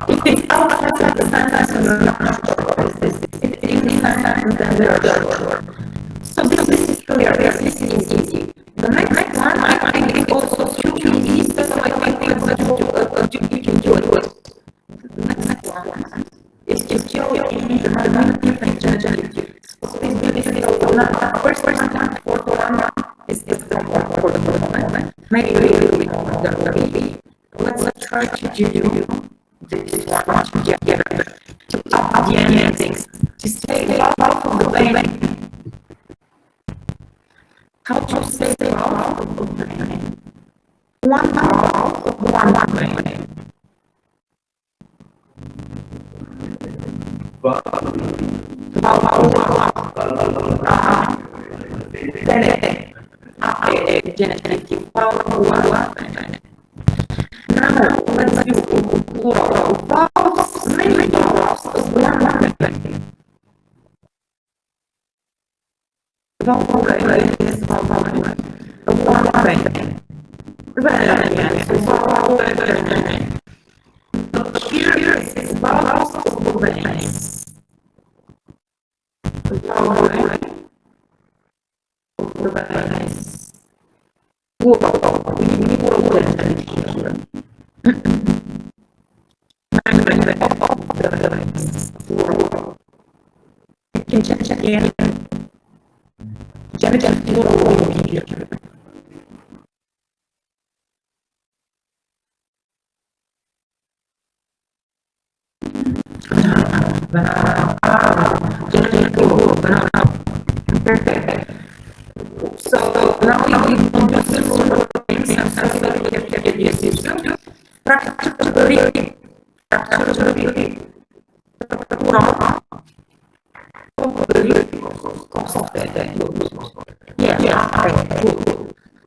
If it's outside the sentence, you're not sure what is this. If it's in the sentence, then they're sure. So this is clear. This is easy. The next one, I think, is also too easy, so I think that you can do it sorry. Let's try to do this one together. To add the endings. To say half of the vein. How to say half of the vein? One half of one vein. Genitive. Now let's do plural vowels, many vowels of one vein. Vowel is vowel of one vein. Vowel vein. But here is vowels of veins. Vowel vein. You can check in. So now you can do several things and practically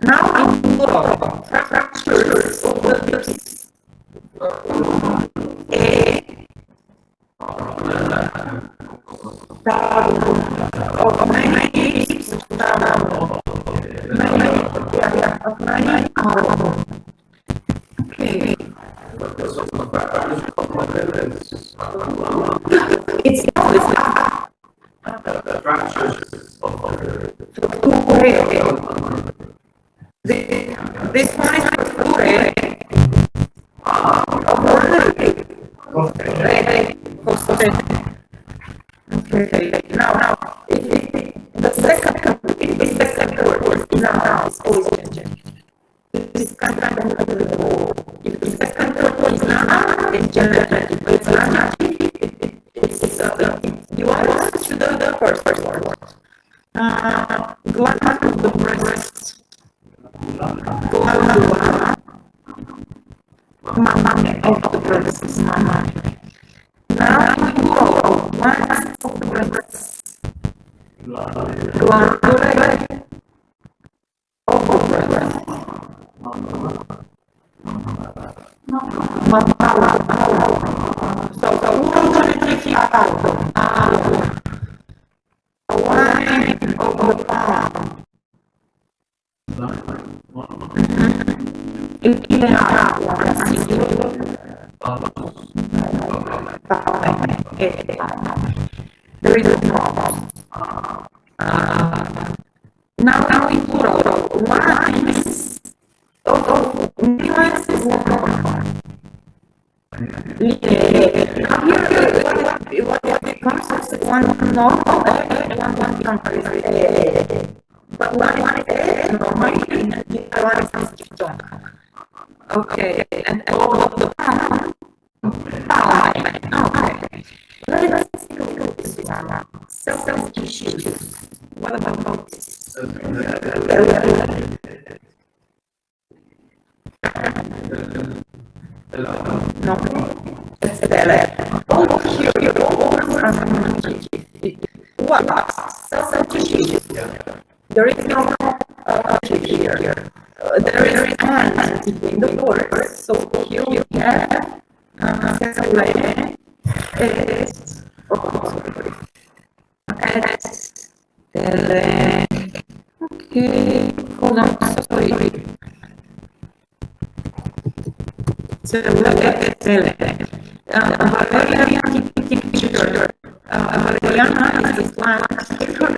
now in plural fractures of the Okay. It's this one is okay. Now, the second word is now is always changing. This kind of if the second word is now, it's generative. It's not you want to do the first word. Gland of the breast. Glandula. Mama of the breast. Mama. Now plural. Gland of the breast. Glandula of the breast. So line of the palm. There is a problem. Now in plural, lines of nuances what becomes is one normal and one becomes but one is normally the other one is strong. Okay, and all of the palm. Okay. Let's go to this one. Cell tissues. What about this? No, it's better. Oh, here you go. What? Cell tissues. There is no here. There is an between the words. So here you have okay, hold on, sorry. So look at Valerian picture. Valeriana is this one.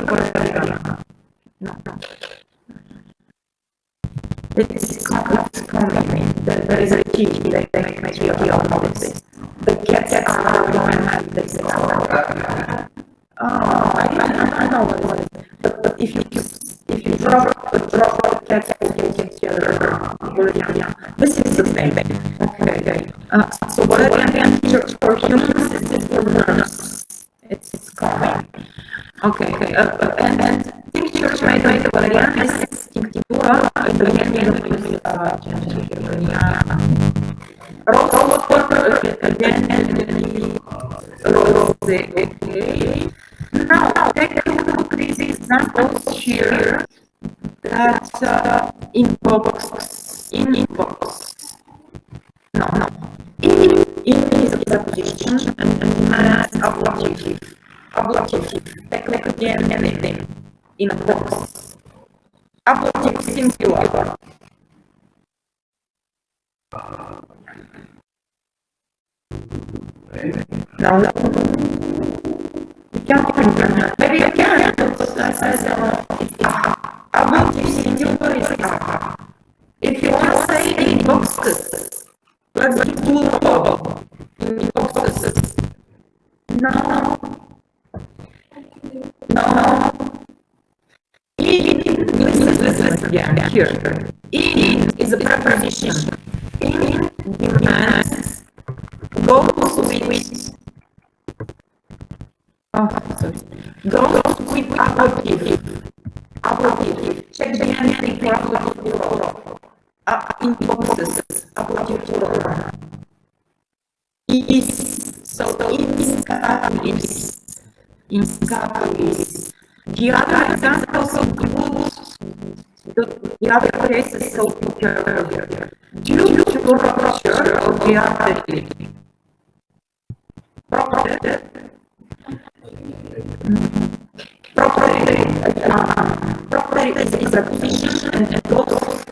Valeriana. No. It's coming. There is a key that makes you notice. The cats are going this. I know what it is. But if you drop the cats, you get the other. This is the same. Okay. So Valerian teacher for humans is for learners. It's common. Okay. And teacher made by Valerian is tinctura. Again, we use rose water again. Rose. Okay. Now take a look at these examples here that invoke. No. In is a preposition and demands ablative. Take again anything in a box. Ablative singular. No. You can't even, maybe you can, but I says ablative singular is if you want to say in boxes, let's do plural in boxes. No. Listen again here. In is a preposition. In demands goes with ablative. Check the ending for ablative plural. In boxes, ablative plural. Is so in scapulus. The other examples of the other cases so peculiar. Due to rupture of the artery. Property is a position and goes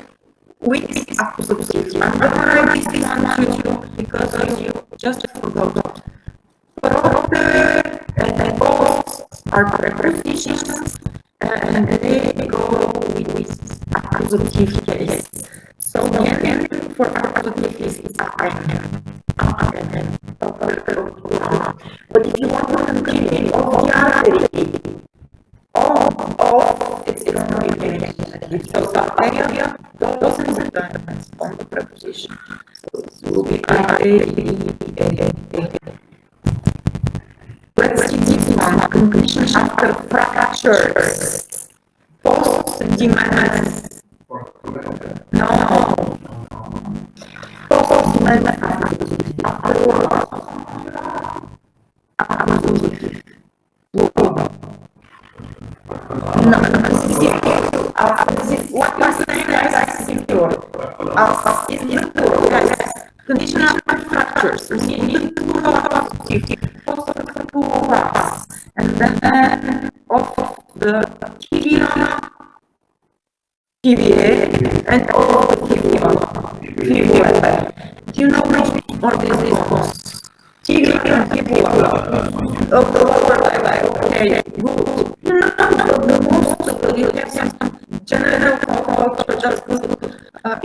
with accusative. I'm going to write this one too because you just forgot. Proper and goes are prepositions and they go with accusative case. So the ending for accusative is but if you want to continue of the artery, it's going to be negative. So the area doesn't depend on the preposition. So this will be Let's see this one. Completion after fractures. Post demands. No. Post demands afterwards. No. This is what you're saying as secure. Condition after fractures. Meaning and then of the TVA and all the fibula. Do you know which one is this? TVA and fibula of the lower level. Okay, good. You know the most of the you have some general culture just good. But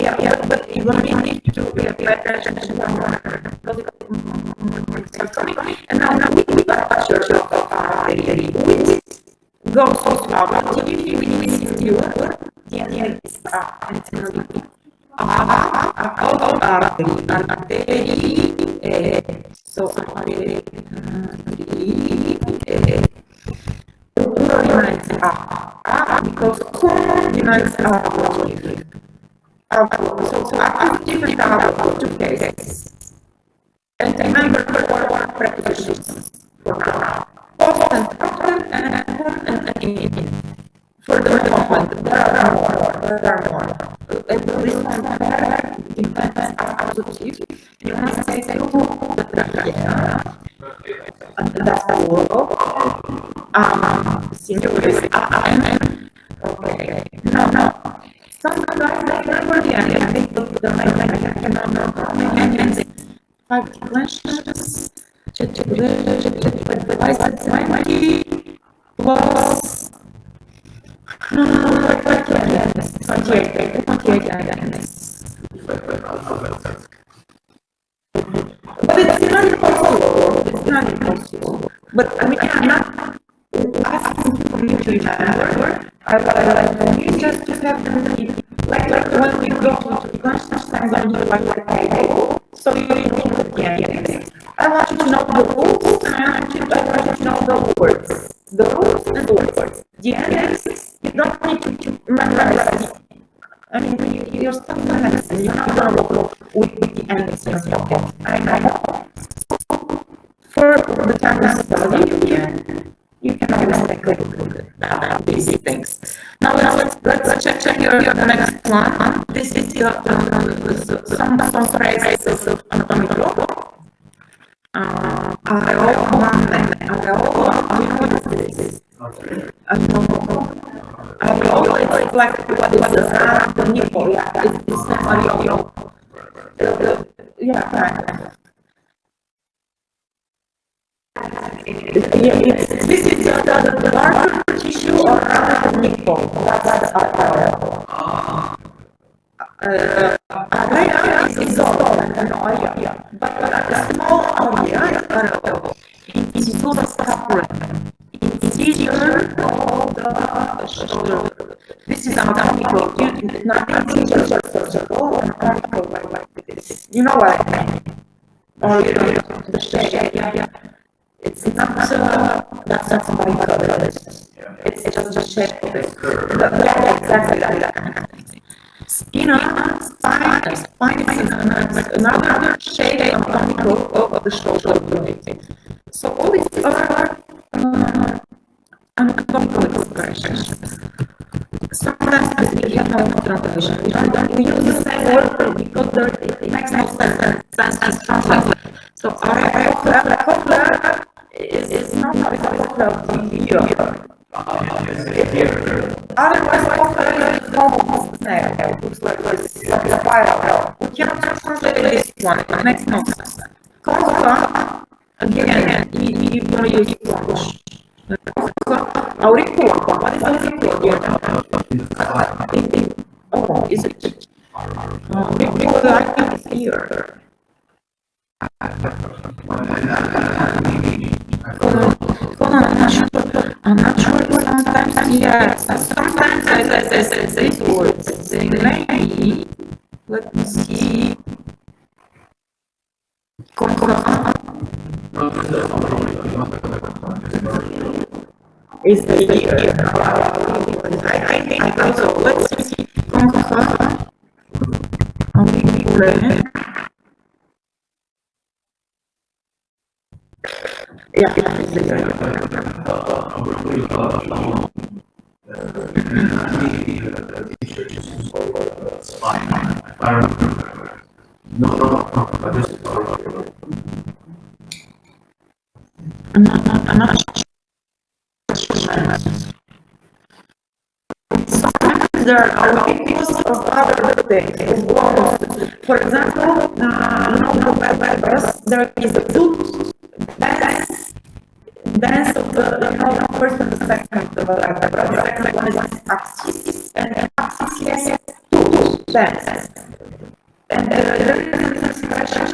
you need to pay attention to one more. And now we are church of with goes to our TV with you. So because demands so different about two cases. And remember for prepositions. Post and after and in. For the moment, there are more. And this one depends on accusative. You must say the trachea. That's the word. Singular is okay. No. Sometimes I remember the end. I think I cannot 5 questions. Devices 20 plus 28 But it's not impossible. But I mean, I'm not asking for you to remember. I like you just to have them like when we go to the lunch time, I'm going to table, so you know the endings. I want you to know the rules, and I want you to know the words. The rules and the words. The endings, you don't need to remember. I mean, you're stuck in medicine, you're not going to go with the endings in your pocket. I know. For the time of study, you can always take a look at these things. Now let's check your next one. This is some phrases of anatomical. It's like what is the nipple? Yeah, it's not areola. Yeah. This is the larger tissue around the nipple. That's areola. Area is all an area, but a small area is areola. It is also separate. Interior of the shoulder. This is anatomical. Nothing is surgical, anatomical like this. You know what I mean? Or the shape. Yeah. It's not that's not somebody colors. It's just the shape of it. Exactly that. Spine is another shape anatomical of the shoulder blade. So all these are anatomical expressions. Sometimes we have no translation. We use the same word because it makes no sense. So cochlear is not a cochlear of the ear. Otherwise, cochlear is almost snail. It looks like this spiral. We cannot translate this one. It makes no sense. Cochlear, again, you're going to use English. Auricular. What is auricular? Oh, is it? Auricular, I think it's here. I'm not sure. Sometimes, yes. Sometimes I say these words. Maybe. Let me see. Is the ear. I think also. Let's see. Yeah. I'm not sure. Sometimes there are auriculars of other things. For example, there is a tooth dance of the first and the second vertebra. The second one is axis, and axis has tooth dance. And there is an expression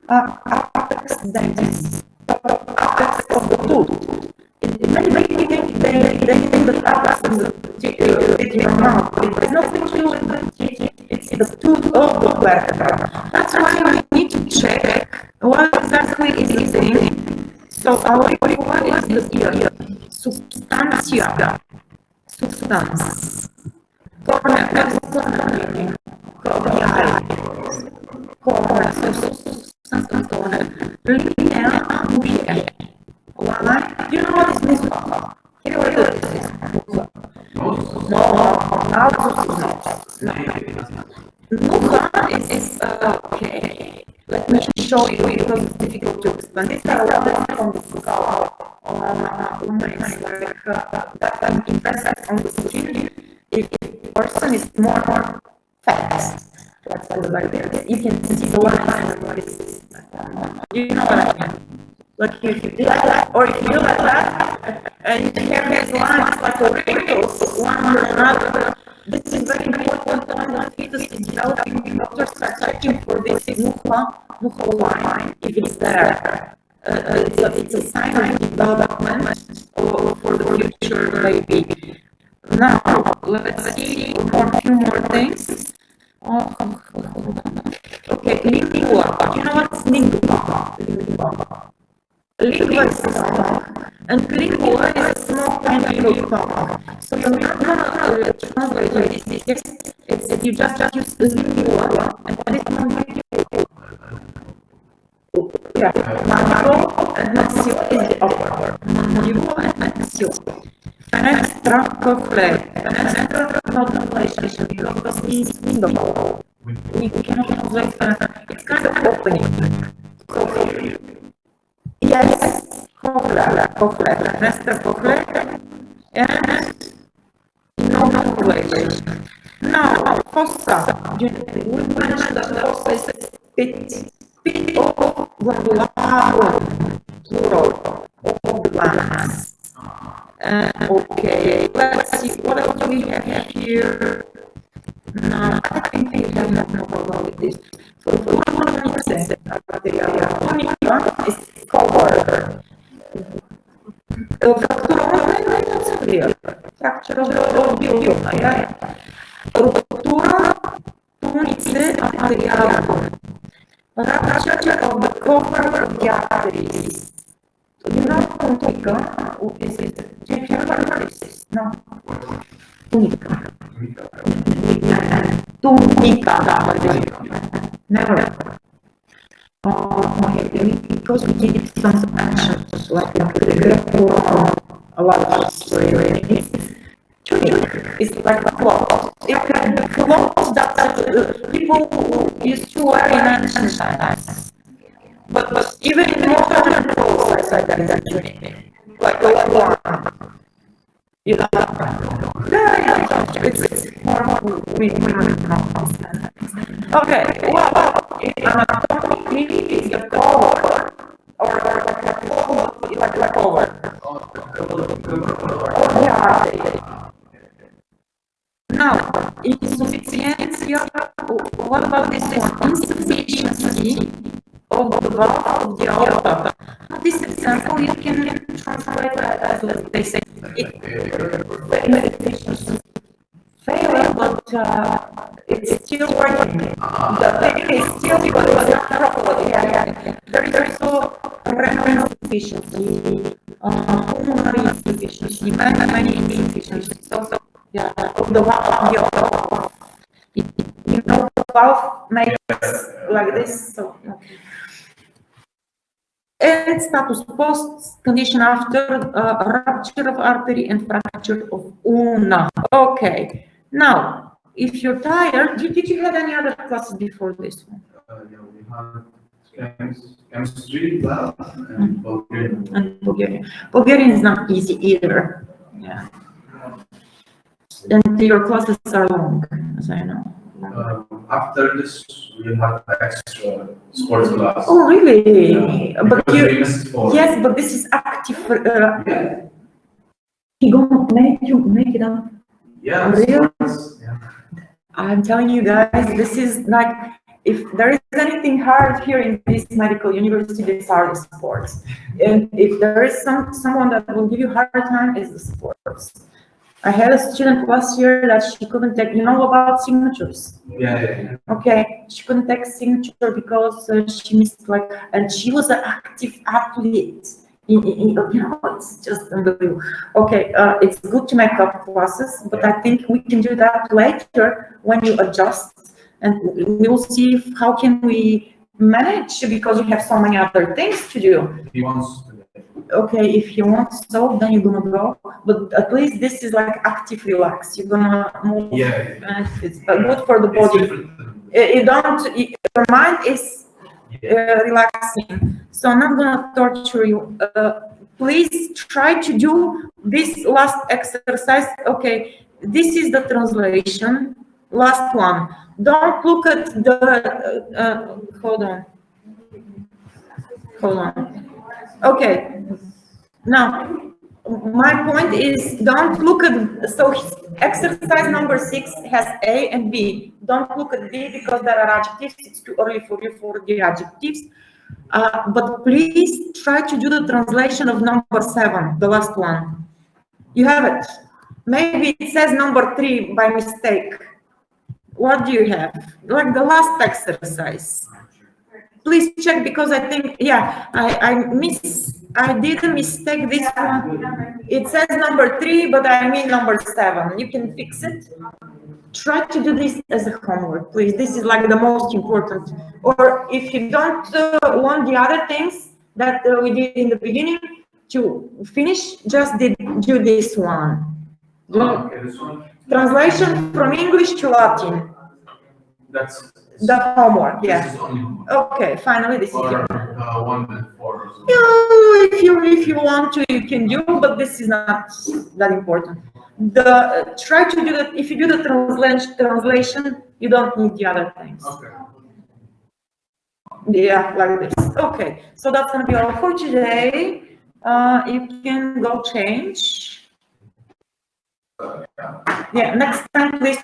apex dentis, apex of the tooth. Many people they think that apex is the your mouth. It has nothing to do with the teeth. It's the tooth of the vertebra. That's why we need to check what exactly is the thing. So auricular is the ear. Substantia. Substance. Cornea. That's cornea. Cornea. Substance cornea. Linea mucosa. Why? You know what is this? You know what it is? Mucosa is okay. Let me show you because it's difficult to explain. These are words from the skull that can impress on the skin if the person is more fat. Let's put it like this. You can see the line. You know what I mean? Like if you do like that, or if you do like that, and you have these lines like a wrinkles, one under another. This is very important when the fetus is developing. Doctors are checking for this muco line if it's there. It's a sign of development for the future baby. Now let's see few more things. Okay, lingua. Do you know what's lingua? Lingua is tongue, and lingua is a small tiny little tongue. So you're not gonna translate like this. Yes, it's you just use lingua, and this one mandible and maxio is the upper. Mandible and maxio. Fenestra cochlea. Fenestra not translation because it's window. We cannot translate fenestra. It's kind of opening. Yes, cochlea, fenestra cochlea, and no translation. Now, fossa. We mentioned that fossa is pit of glandularum, plural, of glands. Okay, let's see, what else do we have here? No, I think we have no problem with this. So, tunica is covered. Fracture of bioma, yeah? Ruptura tunice materialum. Rupture of the cover of the arteries. You know tunica? Is it? Do you remember this? No. Tunica. Tunica. Never. Because we did some actions like a lot of story. Tunic is like a cloth. It can be clothes that people used to wear in ancient times. But even in modern clothes, like that is a tunic. Like one. You know, it's more we understand. Okay, well, anatomically it's a cover or like a cloth, like a cover. Yeah. Now, insufficiency. What about this one? Insufficiency of the valve of the aorta. This example you can translate as they say. Failure, but it's still working. The pain is still not properly. There is also renal insufficiency, pulmonary insufficiency, many insufficiencies. So yeah, of the valve. You know, the valve makes like this. So. Okay. And status post condition after rupture of artery and fracture of ulna. Okay. Now, if you're tired, did you have any other classes before this one? Yeah, we had chemistry, lab, and Bulgarian. And Bulgarian. Bulgarian is not easy either. Yeah. And your classes are long, as I know. After this, we'll have extra sports class. Oh, really? Yeah, But yes, but this is active. He gonna make it up. Yeah, really? Sports, yeah. I'm telling you guys, this is like, if there is anything hard here in this medical university, these are the sports. And if there is someone that will give you a hard time, is the sports. I had a student last year that she couldn't take, you know about signatures? Yeah. Okay, she couldn't take signature because she missed and she was an active athlete. You know, it's just unbelievable. Okay, it's good to make up classes, but I think we can do that later when you adjust, and we will see how can we manage, because we have so many other things to do. He wants to. Okay, if you want so, then you're gonna go. But at least this is like active relax. You're gonna move. Yeah. And it's good for the body. Your mind is relaxing. So I'm not gonna torture you. Please try to do this last exercise. Okay, this is the translation. Last one. Don't look at the. Hold on. Okay, now my point is, don't look at, so exercise number 6 has A and B. Don't look at B because there are adjectives. It's too early for you for the adjectives. But please try to do the translation of number 7, the last one. You have it. Maybe it says number 3 by mistake. what do you have? Like the last exercise. Please check because I think, yeah, I did a mistake this one. It says number 3, but I mean number 7. You can fix it. Try to do this as a homework, please. This is like the most important. Or if you don't want the other things that we did in the beginning to finish, just do this one. Okay, this one. Translation from English to Latin. That's. The homework, This yeah. is only one. Okay, finally this is Or, your. 1 and 4 or something. Yeah, if you want to, you can do, but this is not that important. Try to do that. If you do the translation, you don't need the other things. Okay. Yeah, like this. Okay, so that's gonna be all for today. You can go change. Yeah. Yeah, next time please